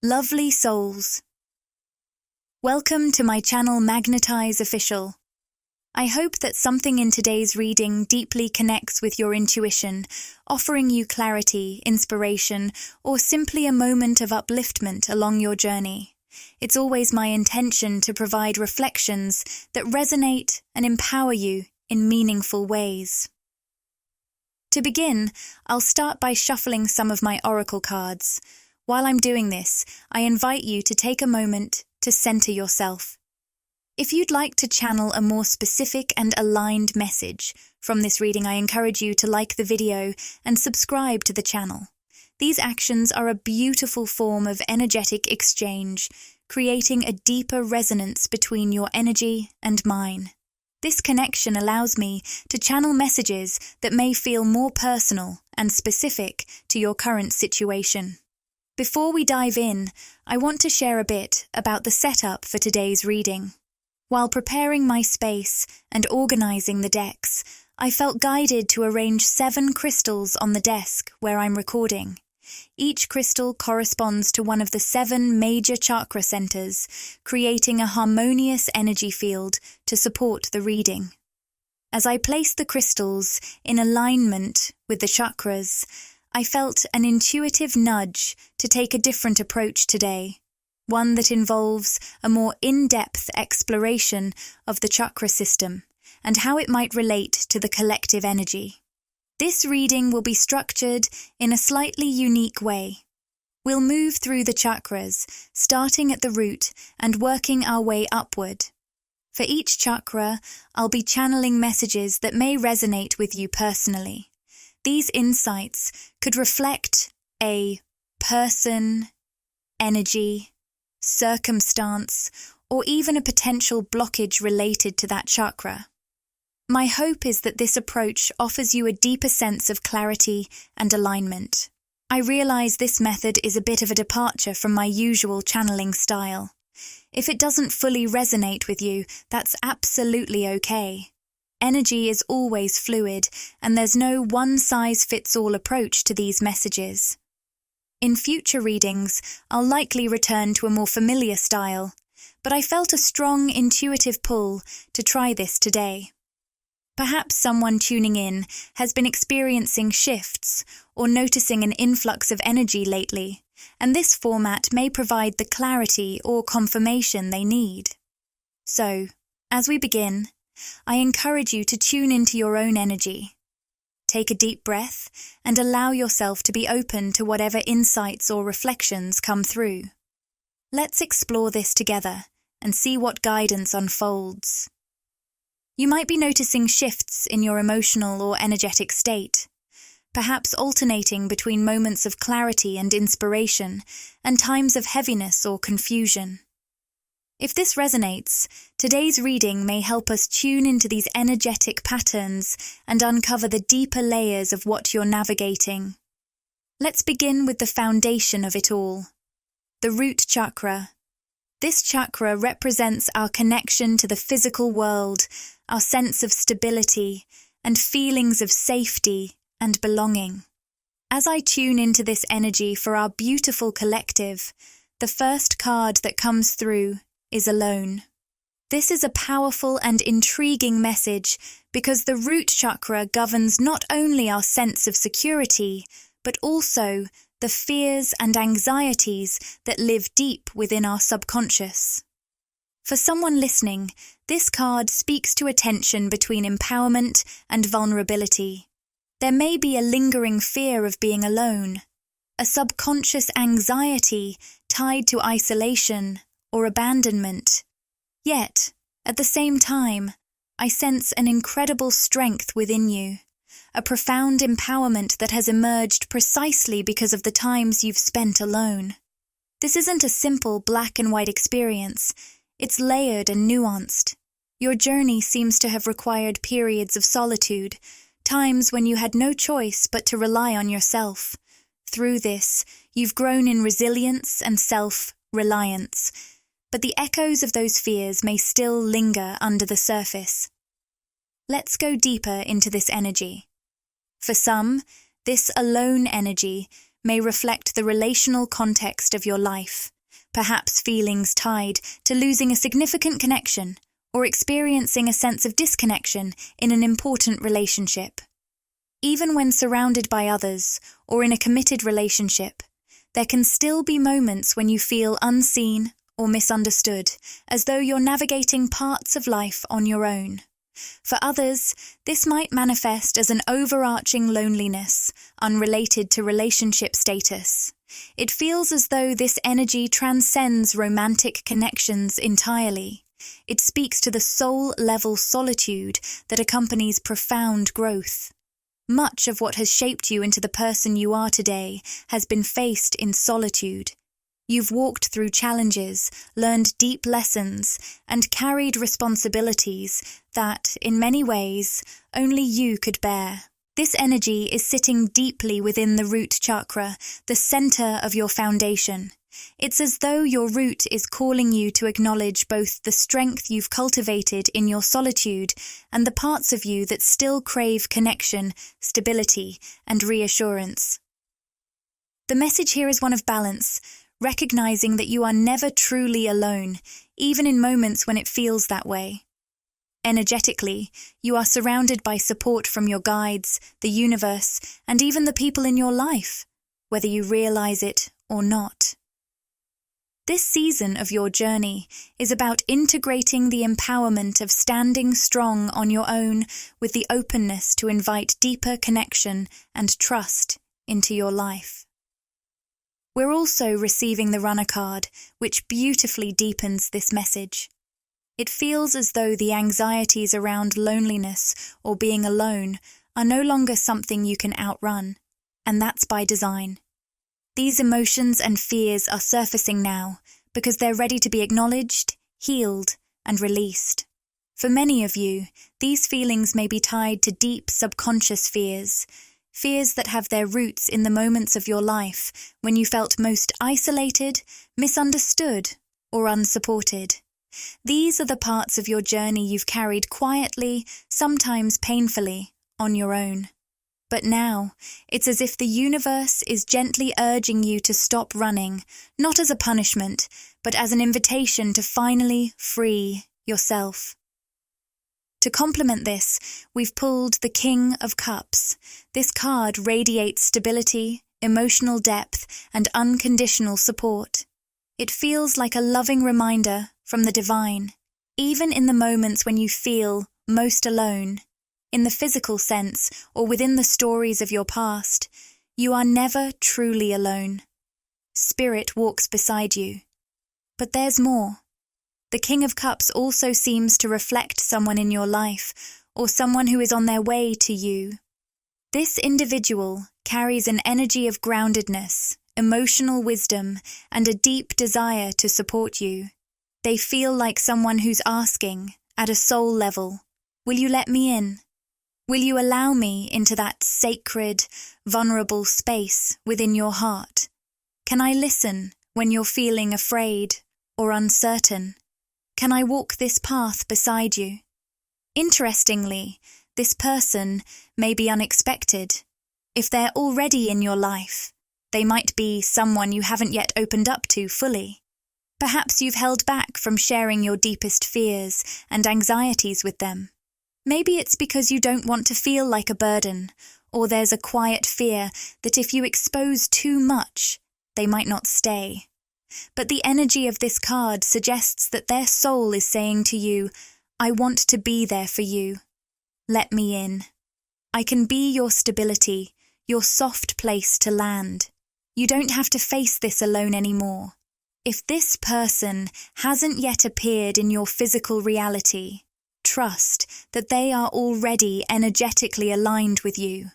Lovely souls. Welcome to my channel Magnetize Official. I hope that something in today's reading deeply connects with your intuition, offering you clarity, inspiration, or simply a moment of upliftment along your journey. It's always my intention to provide reflections that resonate and empower you in meaningful ways. To begin, I'll start by shuffling some of my oracle cards. While I'm doing this, I invite you to take a moment to center yourself. If you'd like to channel a more specific and aligned message from this reading, I encourage you to like the video and subscribe to the channel. These actions are a beautiful form of energetic exchange, creating a deeper resonance between your energy and mine. This connection allows me to channel messages that may feel more personal and specific to your current situation. Before we dive in, I want to share a bit about the setup for today's reading. While preparing my space and organizing the decks, I felt guided to arrange 7 crystals on the desk where I'm recording. Each crystal corresponds to one of the 7 major chakra centers, creating a harmonious energy field to support the reading. As I placed the crystals in alignment with the chakras, I felt an intuitive nudge to take a different approach today, one that involves a more in-depth exploration of the chakra system and how it might relate to the collective energy. This reading will be structured in a slightly unique way. We'll move through the chakras, starting at the root and working our way upward. For each chakra, I'll be channeling messages that may resonate with you personally. These insights could reflect a person, energy, circumstance, or even a potential blockage related to that chakra. My hope is that this approach offers you a deeper sense of clarity and alignment. I realize this method is a bit of a departure from my usual channeling style. If it doesn't fully resonate with you, that's absolutely okay. Energy is always fluid, and there's no one-size-fits-all approach to these messages. In future readings, I'll likely return to a more familiar style, but I felt a strong intuitive pull to try this today. Perhaps someone tuning in has been experiencing shifts or noticing an influx of energy lately, and this format may provide the clarity or confirmation they need. So, as we begin, I encourage you to tune into your own energy. Take a deep breath and allow yourself to be open to whatever insights or reflections come through. Let's explore this together and see what guidance unfolds. You might be noticing shifts in your emotional or energetic state, perhaps alternating between moments of clarity and inspiration and times of heaviness or confusion. If this resonates, today's reading may help us tune into these energetic patterns and uncover the deeper layers of what you're navigating. Let's begin with the foundation of it all, the root chakra. This chakra represents our connection to the physical world, our sense of stability, and feelings of safety and belonging. As I tune into this energy for our beautiful collective, the first card that comes through is alone. This is a powerful and intriguing message because the root chakra governs not only our sense of security, but also the fears and anxieties that live deep within our subconscious. For someone listening, this card speaks to a tension between empowerment and vulnerability. There may be a lingering fear of being alone, a subconscious anxiety tied to isolation or abandonment. Yet, at the same time, I sense an incredible strength within you, a profound empowerment that has emerged precisely because of the times you've spent alone. This isn't a simple black and white experience, it's layered and nuanced. Your journey seems to have required periods of solitude, times when you had no choice but to rely on yourself. Through this, you've grown in resilience and self-reliance, but the echoes of those fears may still linger under the surface. Let's go deeper into this energy. For some, this alone energy may reflect the relational context of your life, perhaps feelings tied to losing a significant connection or experiencing a sense of disconnection in an important relationship. Even when surrounded by others or in a committed relationship, there can still be moments when you feel unseen or misunderstood, as though you're navigating parts of life on your own. For others, this might manifest as an overarching loneliness, unrelated to relationship status. It feels as though this energy transcends romantic connections entirely. It speaks to the soul-level solitude that accompanies profound growth. Much of what has shaped you into the person you are today has been faced in solitude. You've walked through challenges, learned deep lessons, and carried responsibilities that, in many ways, only you could bear. This energy is sitting deeply within the root chakra, the center of your foundation. It's as though your root is calling you to acknowledge both the strength you've cultivated in your solitude and the parts of you that still crave connection, stability, and reassurance. The message here is one of balance, recognizing that you are never truly alone, even in moments when it feels that way. Energetically, you are surrounded by support from your guides, the universe, and even the people in your life, whether you realize it or not. This season of your journey is about integrating the empowerment of standing strong on your own with the openness to invite deeper connection and trust into your life. We're also receiving the Runner card, which beautifully deepens this message. It feels as though the anxieties around loneliness or being alone are no longer something you can outrun, and that's by design. These emotions and fears are surfacing now because they're ready to be acknowledged, healed, and released. For many of you, these feelings may be tied to deep subconscious fears that have their roots in the moments of your life when you felt most isolated, misunderstood, or unsupported. These are the parts of your journey you've carried quietly, sometimes painfully, on your own. But now, it's as if the universe is gently urging you to stop running, not as a punishment, but as an invitation to finally free yourself. To complement this, we've pulled the King of Cups. This card radiates stability, emotional depth, and unconditional support. It feels like a loving reminder from the divine, even in the moments when you feel most alone. In the physical sense, or within the stories of your past, you are never truly alone. Spirit walks beside you. But there's more. The King of Cups also seems to reflect someone in your life, or someone who is on their way to you. This individual carries an energy of groundedness, emotional wisdom, and a deep desire to support you. They feel like someone who's asking, at a soul level, "Will you let me in? Will you allow me into that sacred, vulnerable space within your heart? Can I listen when you're feeling afraid or uncertain? Can I walk this path beside you?" Interestingly, this person may be unexpected. If they're already in your life, they might be someone you haven't yet opened up to fully. Perhaps you've held back from sharing your deepest fears and anxieties with them. Maybe it's because you don't want to feel like a burden, or there's a quiet fear that if you expose too much, they might not stay. But the energy of this card suggests that their soul is saying to you, "I want to be there for you. Let me in. I can be your stability, your soft place to land. You don't have to face this alone anymore." If this person hasn't yet appeared in your physical reality, trust that they are already energetically aligned with you.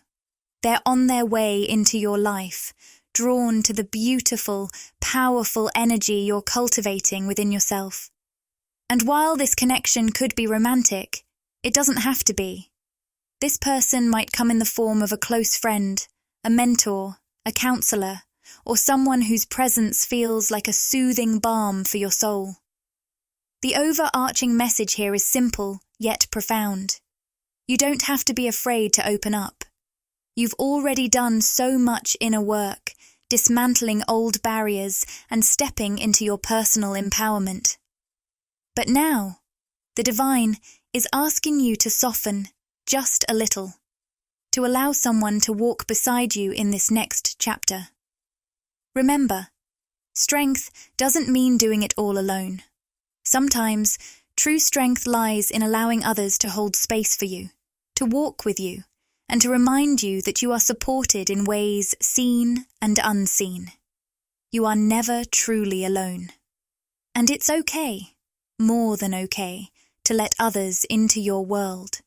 They're on their way into your life, drawn to the beautiful, powerful energy you're cultivating within yourself. And while this connection could be romantic, it doesn't have to be. This person might come in the form of a close friend, a mentor, a counselor, or someone whose presence feels like a soothing balm for your soul. The overarching message here is simple, yet profound. You don't have to be afraid to open up. You've already done so much inner work, dismantling old barriers and stepping into your personal empowerment. But now, the divine is asking you to soften just a little, to allow someone to walk beside you in this next chapter. Remember, strength doesn't mean doing it all alone. Sometimes, true strength lies in allowing others to hold space for you, to walk with you, and to remind you that you are supported in ways seen and unseen. You are never truly alone. And it's okay, more than okay, to let others into your world.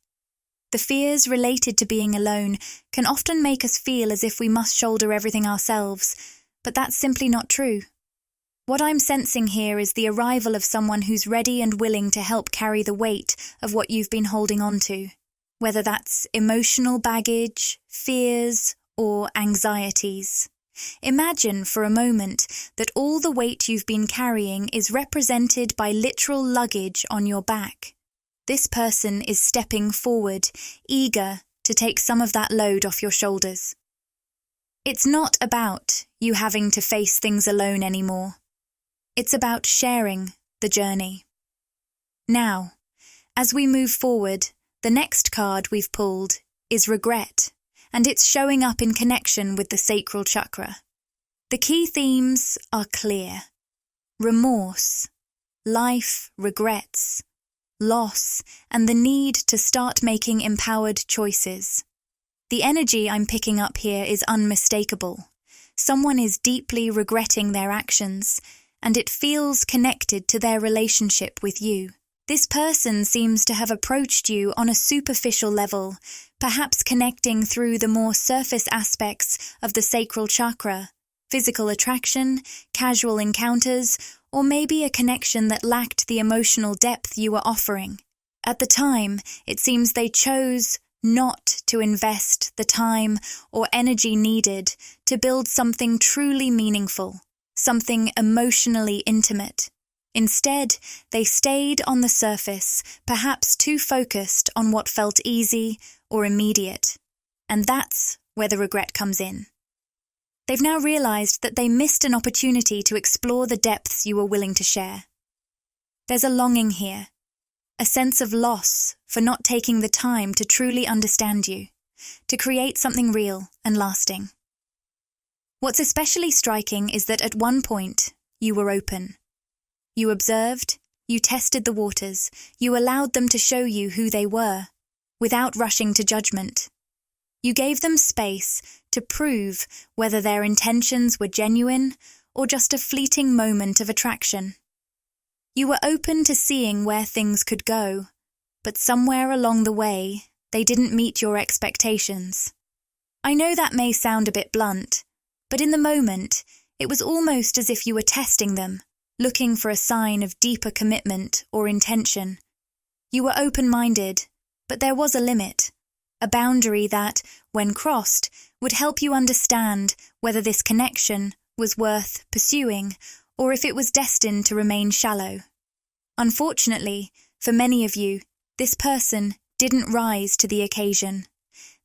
The fears related to being alone can often make us feel as if we must shoulder everything ourselves, but that's simply not true. What I'm sensing here is the arrival of someone who's ready and willing to help carry the weight of what you've been holding on to, whether that's emotional baggage, fears, or anxieties. Imagine for a moment that all the weight you've been carrying is represented by literal luggage on your back. This person is stepping forward, eager to take some of that load off your shoulders. It's not about you having to face things alone anymore. It's about sharing the journey. Now, as we move forward, the next card we've pulled is regret, and it's showing up in connection with the sacral chakra. The key themes are clear: remorse, life regrets, loss, and the need to start making empowered choices. The energy I'm picking up here is unmistakable. Someone is deeply regretting their actions, and it feels connected to their relationship with you. This person seems to have approached you on a superficial level, perhaps connecting through the more surface aspects of the sacral chakra, physical attraction, casual encounters, or maybe a connection that lacked the emotional depth you were offering. At the time, it seems they chose not to invest the time or energy needed to build something truly meaningful, something emotionally intimate. Instead, they stayed on the surface, perhaps too focused on what felt easy or immediate. And that's where the regret comes in. They've now realized that they missed an opportunity to explore the depths you were willing to share. There's a longing here, a sense of loss for not taking the time to truly understand you, to create something real and lasting. What's especially striking is that at one point, you were open. You observed, you tested the waters, you allowed them to show you who they were, without rushing to judgment. You gave them space to prove whether their intentions were genuine or just a fleeting moment of attraction. You were open to seeing where things could go, but somewhere along the way, they didn't meet your expectations. I know that may sound a bit blunt, but in the moment, it was almost as if you were testing them, looking for a sign of deeper commitment or intention. You were open-minded, but there was a limit, a boundary that, when crossed, would help you understand whether this connection was worth pursuing or if it was destined to remain shallow. Unfortunately, for many of you, this person didn't rise to the occasion.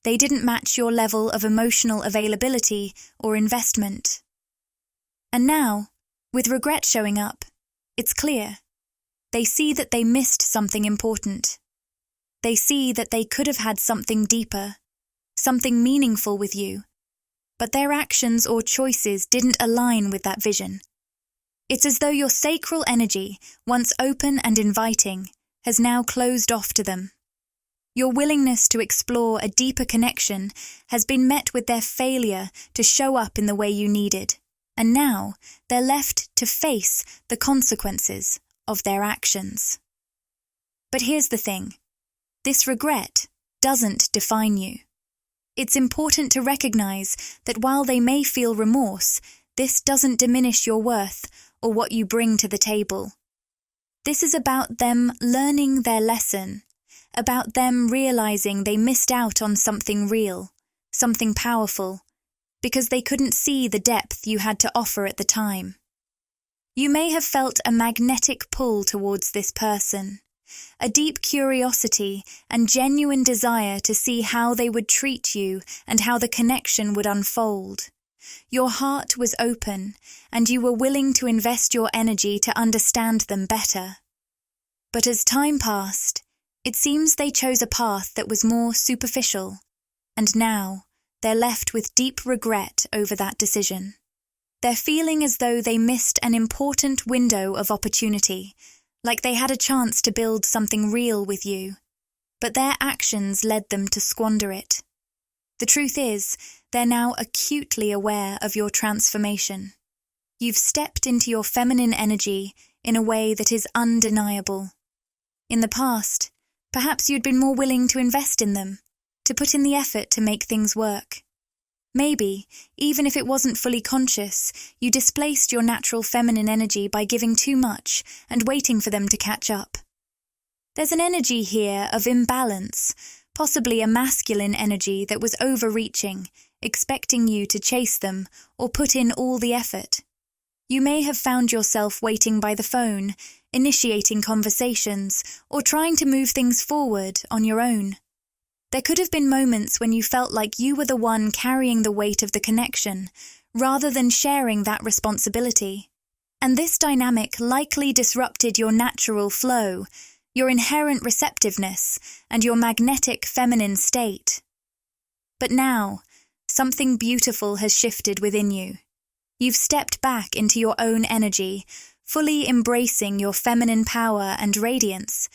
They didn't match your level of emotional availability or investment. And now, with regret showing up, it's clear. They see that they missed something important. They see that they could have had something deeper, something meaningful with you, but their actions or choices didn't align with that vision. It's as though your sacral energy, once open and inviting, has now closed off to them. Your willingness to explore a deeper connection has been met with their failure to show up in the way you needed. And now they're left to face the consequences of their actions. But here's the thing. This regret doesn't define you. It's important to recognize that while they may feel remorse, this doesn't diminish your worth or what you bring to the table. This is about them learning their lesson, about them realizing they missed out on something real, something powerful, because they couldn't see the depth you had to offer at the time. You may have felt a magnetic pull towards this person, a deep curiosity and genuine desire to see how they would treat you and how the connection would unfold. Your heart was open, and you were willing to invest your energy to understand them better. But as time passed, it seems they chose a path that was more superficial, and now they're left with deep regret over that decision. They're feeling as though they missed an important window of opportunity, like they had a chance to build something real with you, but their actions led them to squander it. The truth is, they're now acutely aware of your transformation. You've stepped into your feminine energy in a way that is undeniable. In the past, perhaps you'd been more willing to invest in them, to put in the effort to make things work. Maybe, even if it wasn't fully conscious, you displaced your natural feminine energy by giving too much and waiting for them to catch up. There's an energy here of imbalance, possibly a masculine energy that was overreaching, expecting you to chase them or put in all the effort. You may have found yourself waiting by the phone, initiating conversations, or trying to move things forward on your own. There could have been moments when you felt like you were the one carrying the weight of the connection, rather than sharing that responsibility. And this dynamic likely disrupted your natural flow, your inherent receptiveness, and your magnetic feminine state. But now, something beautiful has shifted within you. You've stepped back into your own energy, fully embracing your feminine power and radiance.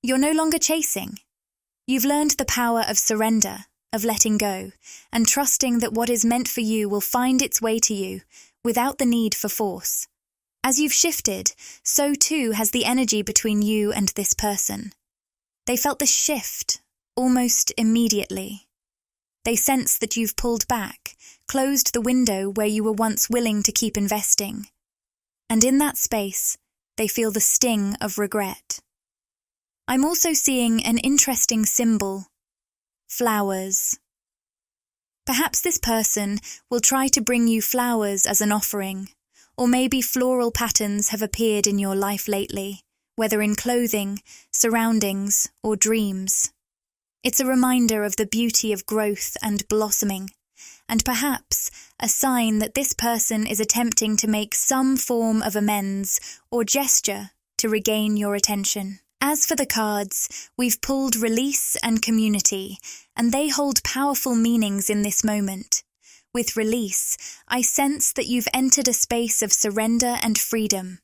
You're no longer chasing. You've learned the power of surrender, of letting go, and trusting that what is meant for you will find its way to you, without the need for force. As you've shifted, so too has the energy between you and this person. They felt the shift, almost immediately. They sense that you've pulled back, closed the window where you were once willing to keep investing. And in that space, they feel the sting of regret. I'm also seeing an interesting symbol: flowers. Perhaps this person will try to bring you flowers as an offering, or maybe floral patterns have appeared in your life lately, whether in clothing, surroundings, or dreams. It's a reminder of the beauty of growth and blossoming, and perhaps a sign that this person is attempting to make some form of amends or gesture to regain your attention. As for the cards, we've pulled release and community, and they hold powerful meanings in this moment. With release, I sense that you've entered a space of surrender and freedom.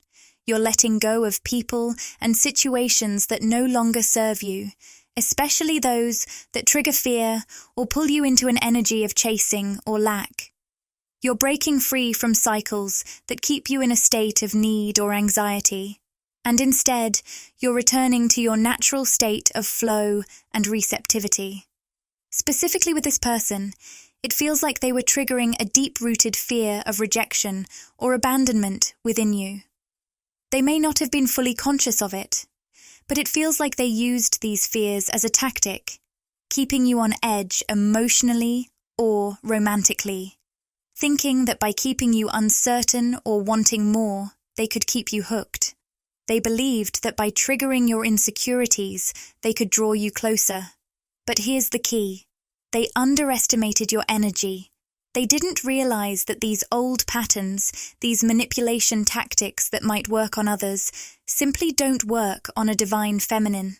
You're letting go of people and situations that no longer serve you, especially those that trigger fear or pull you into an energy of chasing or lack. You're breaking free from cycles that keep you in a state of need or anxiety, and instead, you're returning to your natural state of flow and receptivity. Specifically with this person, it feels like they were triggering a deep-rooted fear of rejection or abandonment within you. They may not have been fully conscious of it, but it feels like they used these fears as a tactic, keeping you on edge emotionally or romantically, thinking that by keeping you uncertain or wanting more, they could keep you hooked. They believed that by triggering your insecurities, they could draw you closer. But here's the key. They underestimated your energy. They didn't realize that these old patterns, these manipulation tactics that might work on others, simply don't work on a divine feminine.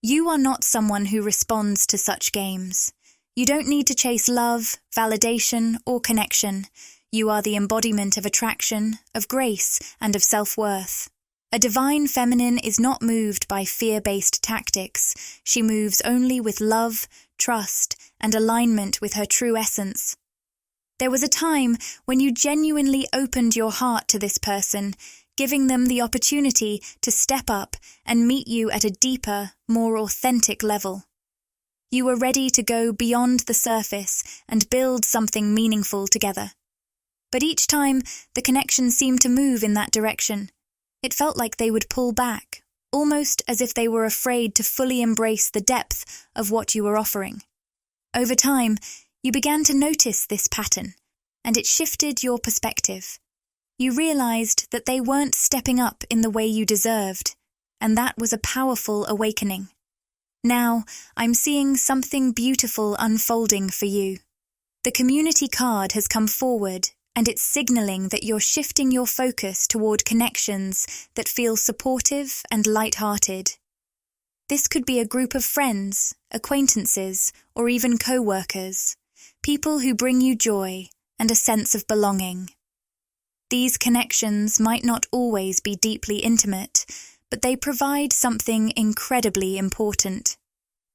You are not someone who responds to such games. You don't need to chase love, validation, or connection. You are the embodiment of attraction, of grace, and of self-worth. A divine feminine is not moved by fear-based tactics. She moves only with love, trust, and alignment with her true essence. There was a time when you genuinely opened your heart to this person, giving them the opportunity to step up and meet you at a deeper, more authentic level. You were ready to go beyond the surface and build something meaningful together. But each time, the connection seemed to move in that direction. It felt like they would pull back, almost as if they were afraid to fully embrace the depth of what you were offering. Over time, you began to notice this pattern, and it shifted your perspective. You realized that they weren't stepping up in the way you deserved, and that was a powerful awakening. Now, I'm seeing something beautiful unfolding for you. The community card has come forward, and it's signaling that you're shifting your focus toward connections that feel supportive and light-hearted. This could be a group of friends, acquaintances, or even co-workers, people who bring you joy and a sense of belonging. These connections might not always be deeply intimate, but they provide something incredibly important: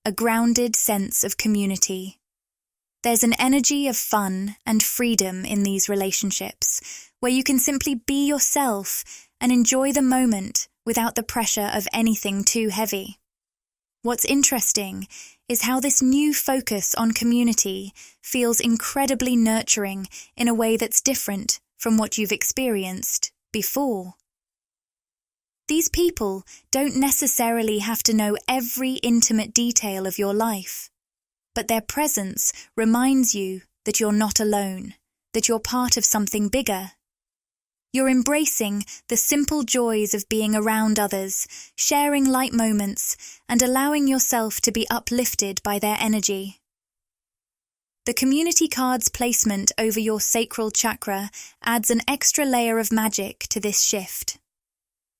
a grounded sense of community. There's an energy of fun and freedom in these relationships, where you can simply be yourself and enjoy the moment without the pressure of anything too heavy. What's interesting is how this new focus on community feels incredibly nurturing in a way that's different from what you've experienced before. These people don't necessarily have to know every intimate detail of your life, but their presence reminds you that you're not alone, that you're part of something bigger. You're embracing the simple joys of being around others, sharing light moments, and allowing yourself to be uplifted by their energy. The community card's placement over your sacral chakra adds an extra layer of magic to this shift.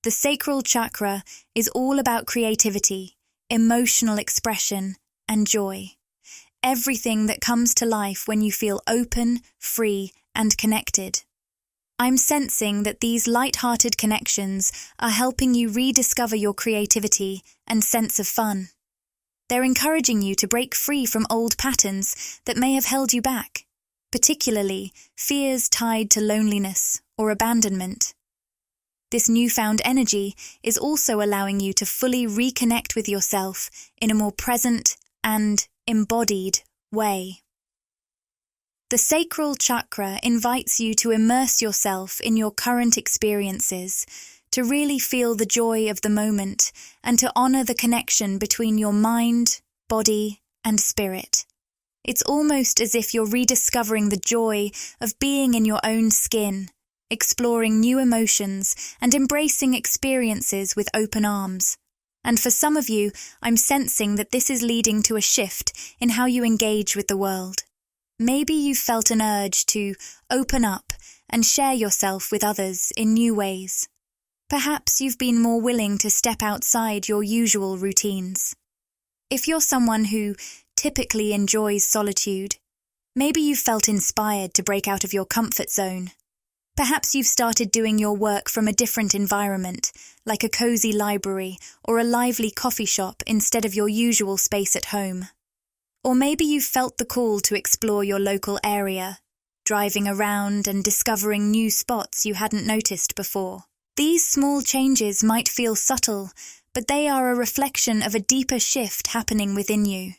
The sacral chakra is all about creativity, emotional expression, and joy. Everything that comes to life when you feel open, free, and connected. I'm sensing that these light-hearted connections are helping you rediscover your creativity and sense of fun. They're encouraging you to break free from old patterns that may have held you back, particularly fears tied to loneliness or abandonment. This newfound energy is also allowing you to fully reconnect with yourself in a more present and embodied way. The sacral chakra invites you to immerse yourself in your current experiences, to really feel the joy of the moment, and to honor the connection between your mind, body, and spirit. It's almost as if you're rediscovering the joy of being in your own skin, exploring new emotions, and embracing experiences with open arms. And for some of you, I'm sensing that this is leading to a shift in how you engage with the world. Maybe you've felt an urge to open up and share yourself with others in new ways. Perhaps you've been more willing to step outside your usual routines. If you're someone who typically enjoys solitude, maybe you've felt inspired to break out of your comfort zone. Perhaps you've started doing your work from a different environment, like a cozy library or a lively coffee shop instead of your usual space at home. Or maybe you've felt the call to explore your local area, driving around and discovering new spots you hadn't noticed before. These small changes might feel subtle, but they are a reflection of a deeper shift happening within you.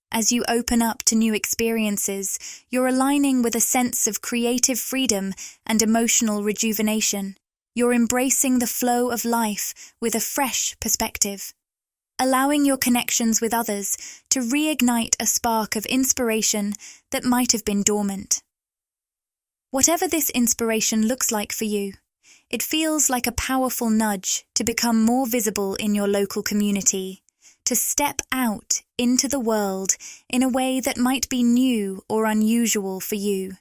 As you open up to new experiences, you're aligning with a sense of creative freedom and emotional rejuvenation. You're embracing the flow of life with a fresh perspective, allowing your connections with others to reignite a spark of inspiration that might have been dormant. Whatever this inspiration looks like for you, it feels like a powerful nudge to become more visible in your local community, to step out into the world in a way that might be new or unusual for you.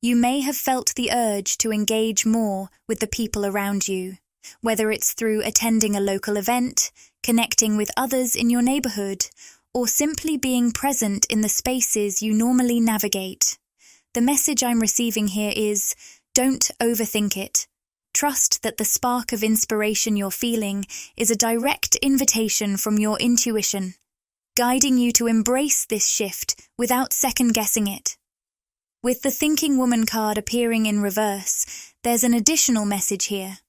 You may have felt the urge to engage more with the people around you, whether it's through attending a local event, connecting with others in your neighborhood, or simply being present in the spaces you normally navigate. The message I'm receiving here is, don't overthink it. Trust that the spark of inspiration you're feeling is a direct invitation from your intuition, guiding you to embrace this shift without second-guessing it. With the Thinking Woman card appearing in reverse, there's an additional message here.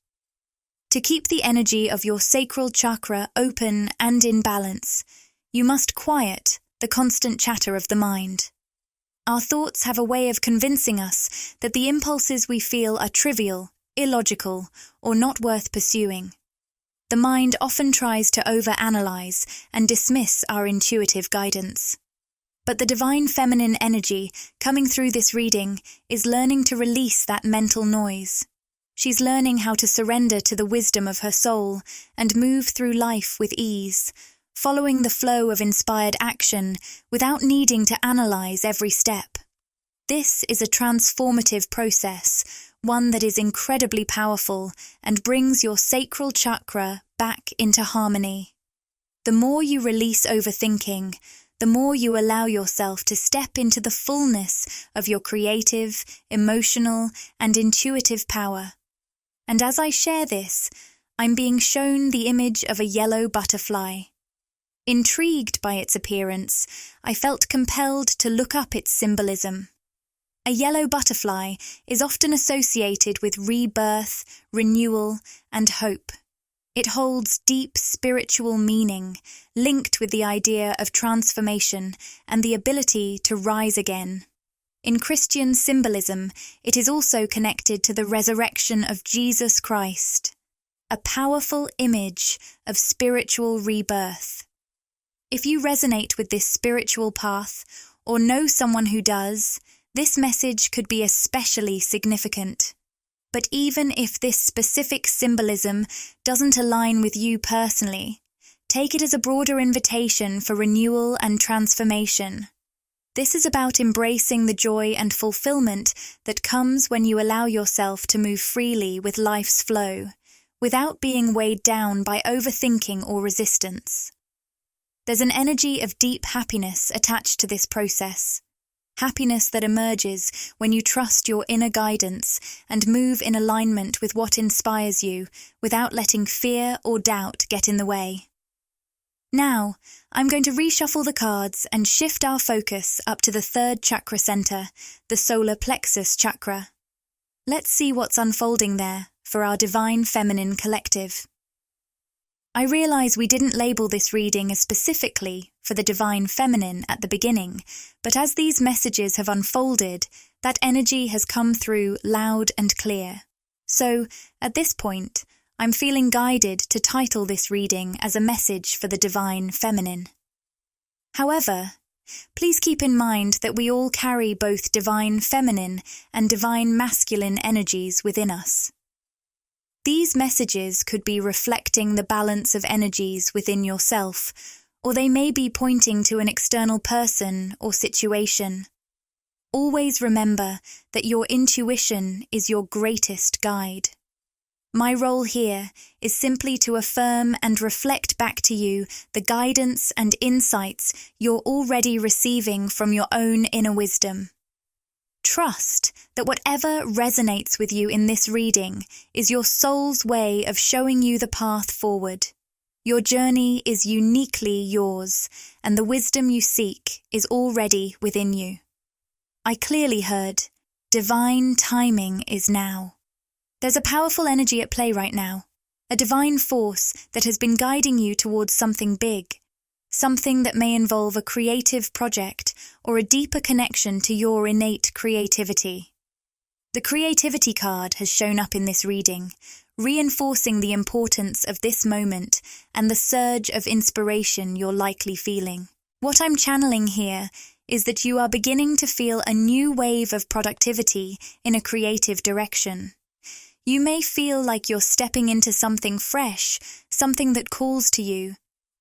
To keep the energy of your sacral chakra open and in balance, you must quiet the constant chatter of the mind. Our thoughts have a way of convincing us that the impulses we feel are trivial, illogical, or not worth pursuing. The mind often tries to overanalyze and dismiss our intuitive guidance. But the divine feminine energy coming through this reading is learning to release that mental noise. She's learning how to surrender to the wisdom of her soul and move through life with ease, following the flow of inspired action without needing to analyze every step. This is a transformative process, one that is incredibly powerful and brings your sacral chakra back into harmony. The more you release overthinking, the more you allow yourself to step into the fullness of your creative, emotional, and intuitive power. And as I share this, I'm being shown the image of a yellow butterfly. Intrigued by its appearance, I felt compelled to look up its symbolism. A yellow butterfly is often associated with rebirth, renewal, and hope. It holds deep spiritual meaning, linked with the idea of transformation and the ability to rise again. In Christian symbolism, it is also connected to the resurrection of Jesus Christ, a powerful image of spiritual rebirth. If you resonate with this spiritual path, or know someone who does, this message could be especially significant. But even if this specific symbolism doesn't align with you personally, take it as a broader invitation for renewal and transformation. This is about embracing the joy and fulfillment that comes when you allow yourself to move freely with life's flow, without being weighed down by overthinking or resistance. There's an energy of deep happiness attached to this process. Happiness that emerges when you trust your inner guidance and move in alignment with what inspires you without letting fear or doubt get in the way. Now, I'm going to reshuffle the cards and shift our focus up to the third chakra center, the solar plexus chakra. Let's see what's unfolding there for our Divine Feminine collective. I realize we didn't label this reading as specifically for the Divine Feminine at the beginning, but as these messages have unfolded, that energy has come through loud and clear. So, at this point, I'm feeling guided to title this reading as a message for the Divine Feminine. However, please keep in mind that we all carry both Divine Feminine and Divine Masculine energies within us. These messages could be reflecting the balance of energies within yourself, or they may be pointing to an external person or situation. Always remember that your intuition is your greatest guide. My role here is simply to affirm and reflect back to you the guidance and insights you're already receiving from your own inner wisdom. Trust that whatever resonates with you in this reading is your soul's way of showing you the path forward. Your journey is uniquely yours, and the wisdom you seek is already within you. I clearly heard, divine timing is now. There's a powerful energy at play right now, a divine force that has been guiding you towards something big, something that may involve a creative project or a deeper connection to your innate creativity. The creativity card has shown up in this reading, reinforcing the importance of this moment and the surge of inspiration you're likely feeling. What I'm channeling here is that you are beginning to feel a new wave of productivity in a creative direction. You may feel like you're stepping into something fresh, something that calls to you,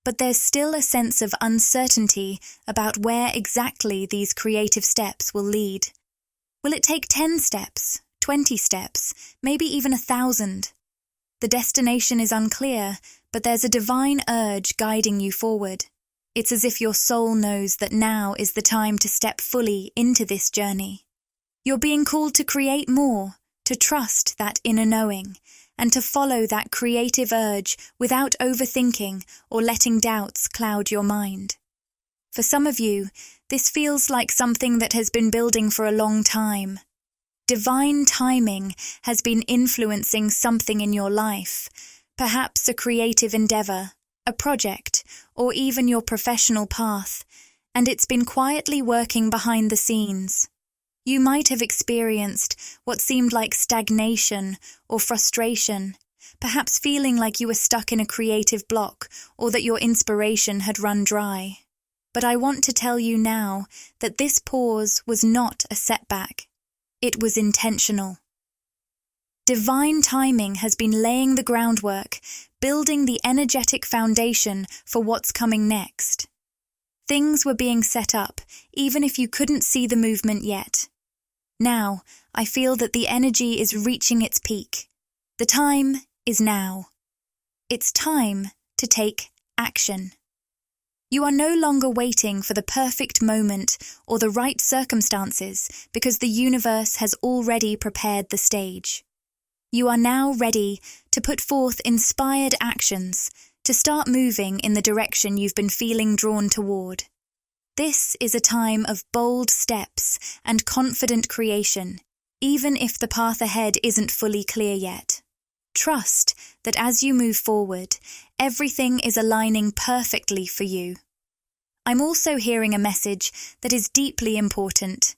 but there's still a sense of uncertainty about where exactly these creative steps will lead. Will it take 10 steps, 20 steps, maybe even 1,000? The destination is unclear, but there's a divine urge guiding you forward. It's as if your soul knows that now is the time to step fully into this journey. You're being called to create more, to trust that inner knowing, and to follow that creative urge without overthinking or letting doubts cloud your mind. For some of you, this feels like something that has been building for a long time. Divine timing has been influencing something in your life, perhaps a creative endeavor, a project, or even your professional path, and it's been quietly working behind the scenes. You might have experienced what seemed like stagnation or frustration, perhaps feeling like you were stuck in a creative block or that your inspiration had run dry. But I want to tell you now that this pause was not a setback. It was intentional. Divine timing has been laying the groundwork, building the energetic foundation for what's coming next. Things were being set up, even if you couldn't see the movement yet. Now, I feel that the energy is reaching its peak. The time is now. It's time to take action. You are no longer waiting for the perfect moment or the right circumstances because the universe has already prepared the stage. You are now ready to put forth inspired actions to start moving in the direction you've been feeling drawn toward. This is a time of bold steps and confident creation, even if the path ahead isn't fully clear yet. Trust that as you move forward, everything is aligning perfectly for you. I'm also hearing a message that is deeply important.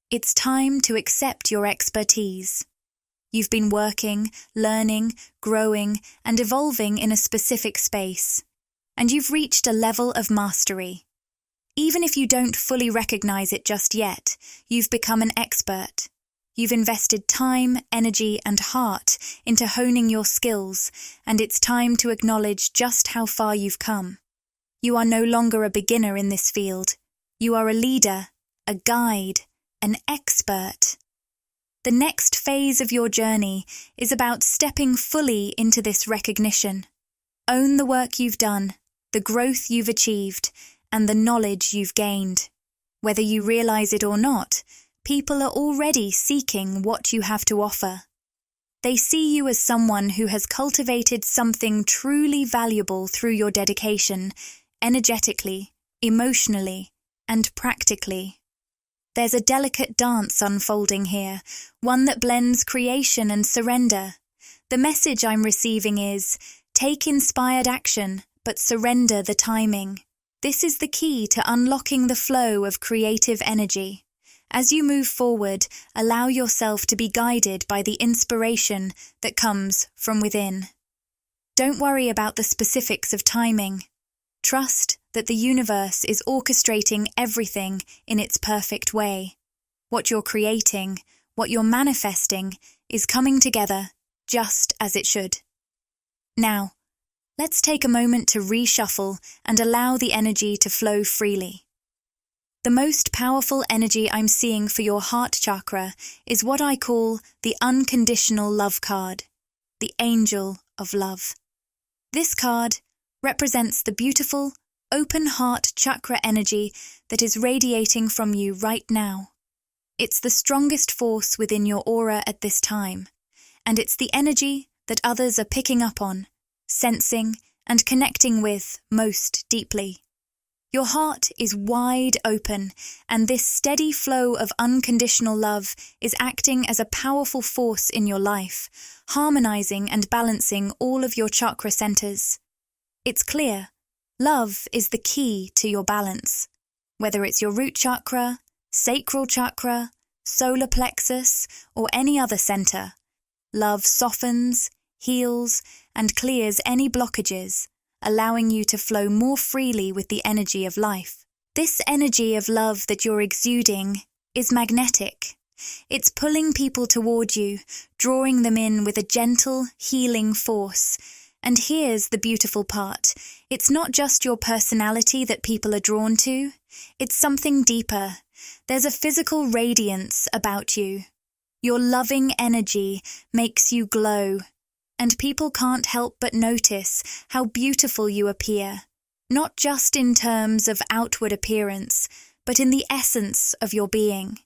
It's time to accept your expertise. You've been working, learning, growing, and evolving in a specific space, and you've reached a level of mastery. Even if you don't fully recognize it just yet, you've become an expert. You've invested time, energy, and heart into honing your skills, and it's time to acknowledge just how far you've come. You are no longer a beginner in this field. You are a leader, a guide, an expert. The next phase of your journey is about stepping fully into this recognition. Own the work you've done, the growth you've achieved, and the knowledge you've gained. Whether you realize it or not, people are already seeking what you have to offer. They see you as someone who has cultivated something truly valuable through your dedication, energetically, emotionally, and practically. There's a delicate dance unfolding here, one that blends creation and surrender. The message I'm receiving is, take inspired action, but surrender the timing. This is the key to unlocking the flow of creative energy. As you move forward, allow yourself to be guided by the inspiration that comes from within. Don't worry about the specifics of timing. Trust that the universe is orchestrating everything in its perfect way. What you're creating, what you're manifesting, is coming together just as it should. Now, let's take a moment to reshuffle and allow the energy to flow freely. The most powerful energy I'm seeing for your heart chakra is what I call the unconditional love card, the angel of love. This card represents the beautiful, open heart chakra energy that is radiating from you right now. It's the strongest force within your aura at this time, and it's the energy that others are picking up on, sensing, and connecting with most deeply. Your heart is wide open, and this steady flow of unconditional love is acting as a powerful force in your life, harmonizing and balancing all of your chakra centers. It's clear, love is the key to your balance. Whether it's your root chakra, sacral chakra, solar plexus, or any other center, love softens, heals, and clears any blockages, allowing you to flow more freely with the energy of life. This energy of love that you're exuding is magnetic. It's pulling people toward you, drawing them in with a gentle, healing force. And here's the beautiful part. It's not just your personality that people are drawn to. It's something deeper. There's a physical radiance about you. Your loving energy makes you glow. And people can't help but notice how beautiful you appear, not just in terms of outward appearance, but in the essence of your being.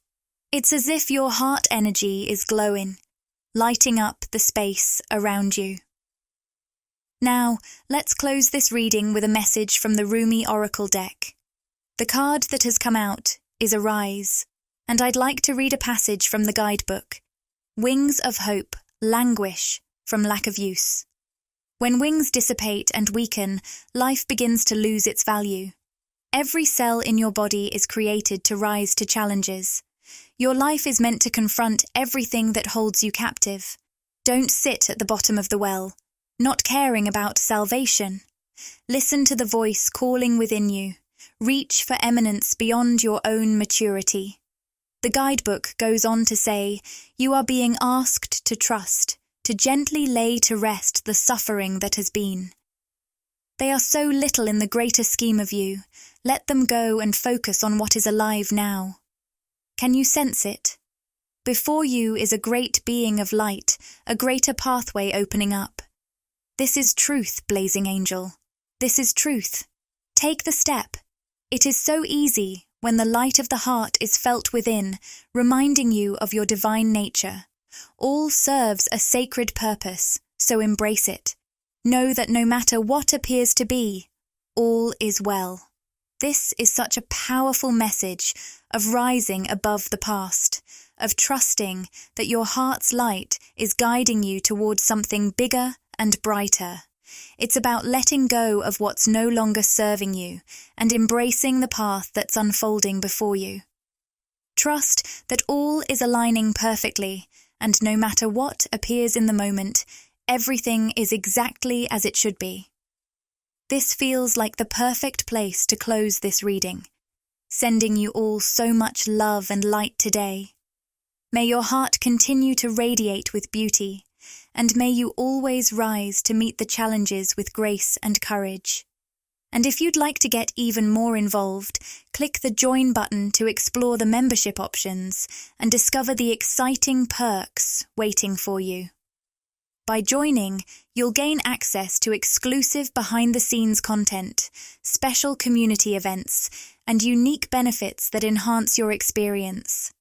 It's as if your heart energy is glowing, lighting up the space around you. Now, let's close this reading with a message from the Rumi Oracle deck. The card that has come out is Arise, and I'd like to read a passage from the guidebook. Wings of hope languish from lack of use. When wings dissipate and weaken, life begins to lose its value. Every cell in your body is created to rise to challenges. Your life is meant to confront everything that holds you captive. Don't sit at the bottom of the well, not caring about salvation. Listen to the voice calling within you. Reach for eminence beyond your own maturity. The guidebook goes on to say, you are being asked to trust, to gently lay to rest the suffering that has been. They are so little in the greater scheme of you. Let them go and focus on what is alive now. Can you sense it? Before you is a great being of light, a greater pathway opening up. This is truth, blazing angel. This is truth. Take the step. It is so easy when the light of the heart is felt within, reminding you of your divine nature. All serves a sacred purpose, so embrace it. Know that no matter what appears to be, all is well. This is such a powerful message of rising above the past, of trusting that your heart's light is guiding you towards something bigger and brighter. It's about letting go of what's no longer serving you and embracing the path that's unfolding before you. Trust that all is aligning perfectly, and no matter what appears in the moment, everything is exactly as it should be. This feels like the perfect place to close this reading, sending you all so much love and light today. May your heart continue to radiate with beauty, and may you always rise to meet the challenges with grace and courage. And if you'd like to get even more involved, click the Join button to explore the membership options and discover the exciting perks waiting for you. By joining, you'll gain access to exclusive behind-the-scenes content, special community events, and unique benefits that enhance your experience.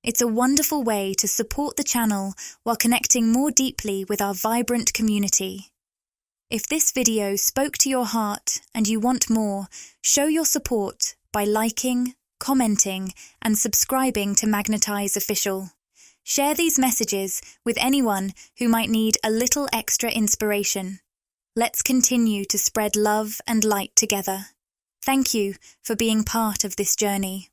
It's a wonderful way to support the channel while connecting more deeply with our vibrant community. If this video spoke to your heart and you want more, show your support by liking, commenting, and subscribing to Magnetize Official. Share these messages with anyone who might need a little extra inspiration. Let's continue to spread love and light together. Thank you for being part of this journey.